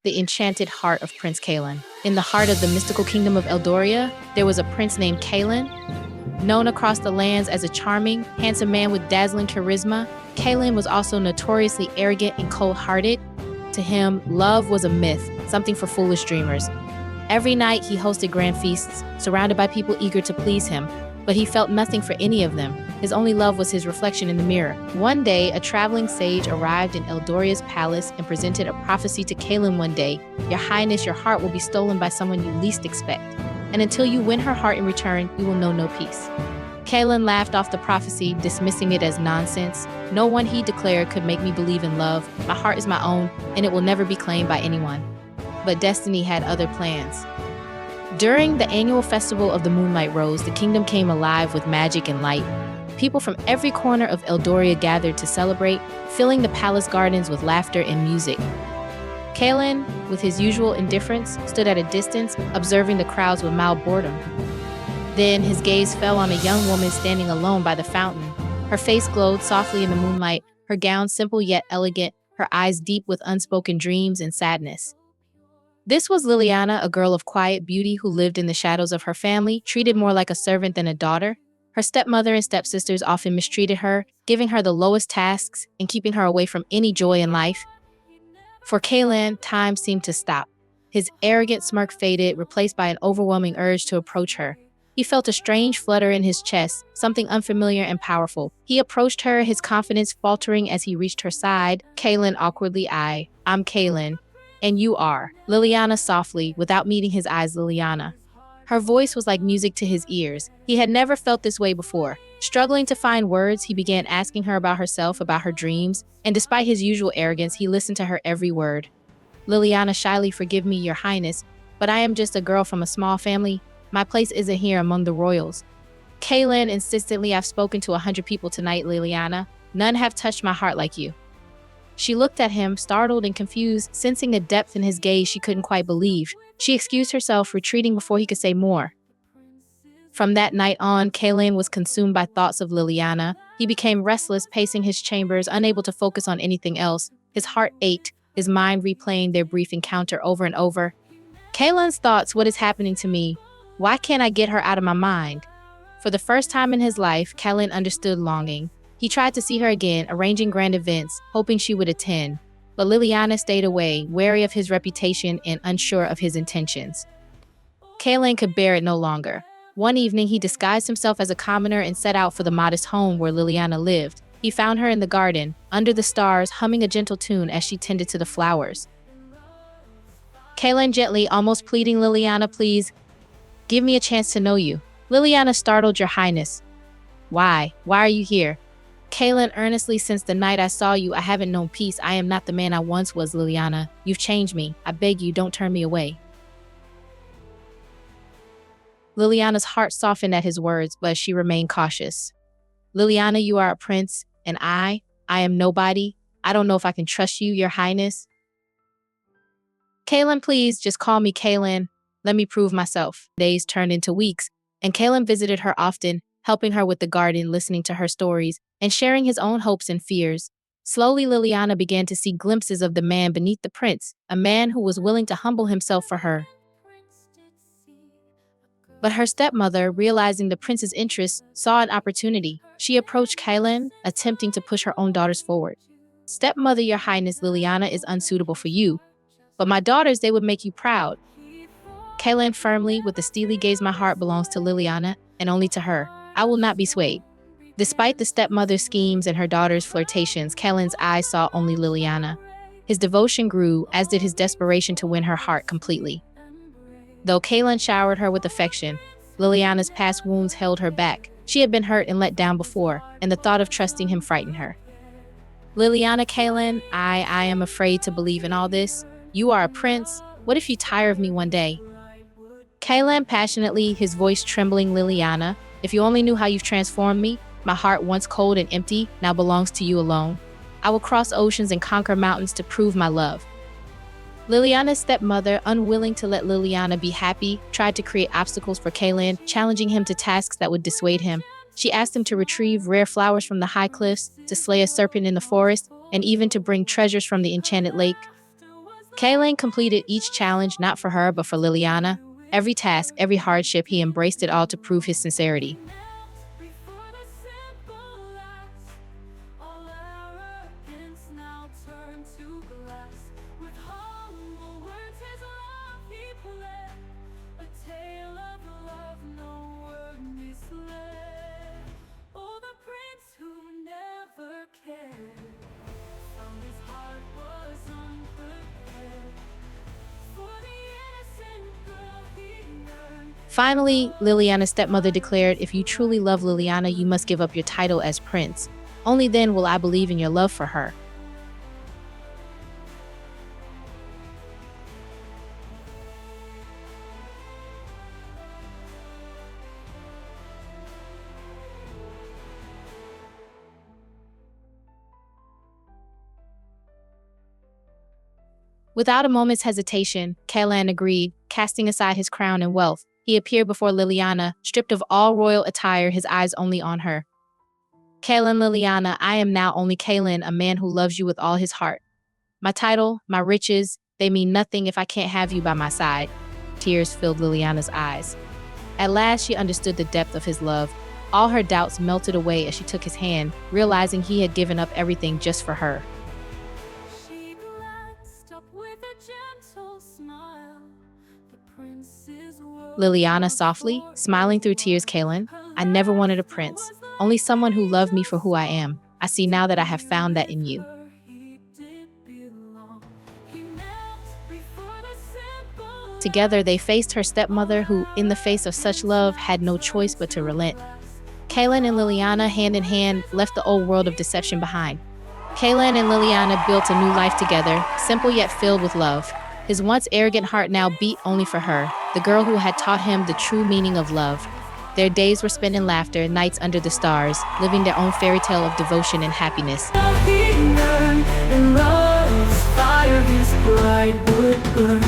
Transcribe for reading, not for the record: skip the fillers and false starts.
The Enchanted Heart of Prince Kalen. In the heart of the mystical kingdom of Eldoria, there was a prince named Kalen, known across the lands as a charming, handsome man with dazzling charisma. Kalen was also notoriously arrogant and cold-hearted. To him, love was a myth, something for foolish dreamers. Every night he hosted grand feasts, surrounded by people eager to please him, but he felt nothing for any of them. His only love was his reflection in the mirror. One day, a traveling sage arrived in Eldoria's palace and presented a prophecy to Kalen one day. Your Highness, your heart will be stolen by someone you least expect. And until you win her heart in return, you will know no peace. Kalen laughed off the prophecy, dismissing it as nonsense. No one, he declared, could make me believe in love. My heart is my own, and it will never be claimed by anyone. But destiny had other plans. During the annual festival of the Moonlight Rose, the kingdom came alive with magic and light. People from every corner of Eldoria gathered to celebrate, filling the palace gardens with laughter and music. Kalen, with his usual indifference, stood at a distance, observing the crowds with mild boredom. Then his gaze fell on a young woman standing alone by the fountain. Her face glowed softly in the moonlight, her gown simple yet elegant, her eyes deep with unspoken dreams and sadness. This was Liliana, a girl of quiet beauty who lived in the shadows of her family, treated more like a servant than a daughter. Her stepmother and stepsisters often mistreated her, giving her the lowest tasks and keeping her away from any joy in life. For Kalen, time seemed to stop. His arrogant smirk faded, replaced by an overwhelming urge to approach her. He felt a strange flutter in his chest, something unfamiliar and powerful. He approached her, his confidence faltering as he reached her side. Kalen awkwardly, I'm Kalen. And you are. Liliana softly, without meeting his eyes. Liliana. Her voice was like music to his ears. He had never felt this way before. Struggling to find words, he began asking her about herself, about her dreams, and despite his usual arrogance, he listened to her every word. Liliana shyly, forgive me, your highness, but I am just a girl from a small family. My place isn't here among the royals. Kalen insistently, I've spoken to 100 people tonight, Liliana. None have touched my heart like you. She looked at him, startled and confused, sensing a depth in his gaze she couldn't quite believe. She excused herself, retreating before he could say more. From that night on, Kalen was consumed by thoughts of Liliana. He became restless, pacing his chambers, unable to focus on anything else. His heart ached, his mind replaying their brief encounter over and over. Kalen's thoughts, what is happening to me? Why can't I get her out of my mind? For the first time in his life, Kalen understood longing. He tried to see her again, arranging grand events, hoping she would attend. But Liliana stayed away, wary of his reputation and unsure of his intentions. Kalen could bear it no longer. One evening, he disguised himself as a commoner and set out for the modest home where Liliana lived. He found her in the garden, under the stars, humming a gentle tune as she tended to the flowers. Kalen gently, almost pleading, Liliana, please, give me a chance to know you. Liliana startled, your highness. Why? Why are you here? Kalen earnestly, since the night I saw you, I haven't known peace. I am not the man I once was, Liliana. You've changed me. I beg you, don't turn me away. Liliana's heart softened at his words, but she remained cautious. Liliana, you are a prince, and I am nobody. I don't know if I can trust you, your highness. Kalen, please, just call me Kalen. Let me prove myself. Days turned into weeks, and Kalen visited her often, helping her with the garden, listening to her stories, and sharing his own hopes and fears. Slowly, Liliana began to see glimpses of the man beneath the prince, a man who was willing to humble himself for her. But her stepmother, realizing the prince's interests, saw an opportunity. She approached Kalen, attempting to push her own daughters forward. Stepmother, your highness, Liliana is unsuitable for you, but my daughters, they would make you proud. Kalen firmly, with a steely gaze, my heart belongs to Liliana, and only to her. I will not be swayed. Despite the stepmother's schemes and her daughter's flirtations, Kalen's eyes saw only Liliana. His devotion grew, as did his desperation to win her heart completely. Though Kalen showered her with affection, Liliana's past wounds held her back. She had been hurt and let down before, and the thought of trusting him frightened her. Liliana, Kalen, I am afraid to believe in all this. You are a prince. What if you tire of me one day? Kalen passionately, his voice trembling, Liliana, if you only knew how you've transformed me. My heart, once cold and empty, now belongs to you alone. I will cross oceans and conquer mountains to prove my love. Liliana's stepmother, unwilling to let Liliana be happy, tried to create obstacles for Kalen, challenging him to tasks that would dissuade him. She asked him to retrieve rare flowers from the high cliffs, to slay a serpent in the forest, and even to bring treasures from the enchanted lake. Kaelin completed each challenge not for her but for Liliana. Every task, every hardship, he embraced it all to prove his sincerity. Finally, Liliana's stepmother declared, "If you truly love Liliana, you must give up your title as prince. Only then will I believe in your love for her." Without a moment's hesitation, Kaelan agreed, casting aside his crown and wealth. He appeared before Liliana, stripped of all royal attire, his eyes only on her. "Kaelan, Liliana, I am now only Kaelan, a man who loves you with all his heart. My title, my riches, they mean nothing if I can't have you by my side." Tears filled Liliana's eyes. At last, she understood the depth of his love. All her doubts melted away as she took his hand, realizing he had given up everything just for her. She glanced up with a gentle smile. The prince's world Liliana softly, smiling through tears, "Kaelan, I never wanted a prince, only someone who loved me for who I am. I see now that I have found that in you." Together, they faced her stepmother, who, in the face of such love, had no choice but to relent. Kaelan and Liliana, hand in hand, left the old world of deception behind. Kaelan and Liliana built a new life together, simple yet filled with love. His once arrogant heart now beat only for her, the girl who had taught him the true meaning of love. Their days were spent in laughter, nights under the stars, living their own fairy tale of devotion and happiness. And love's fire, his bride would burn.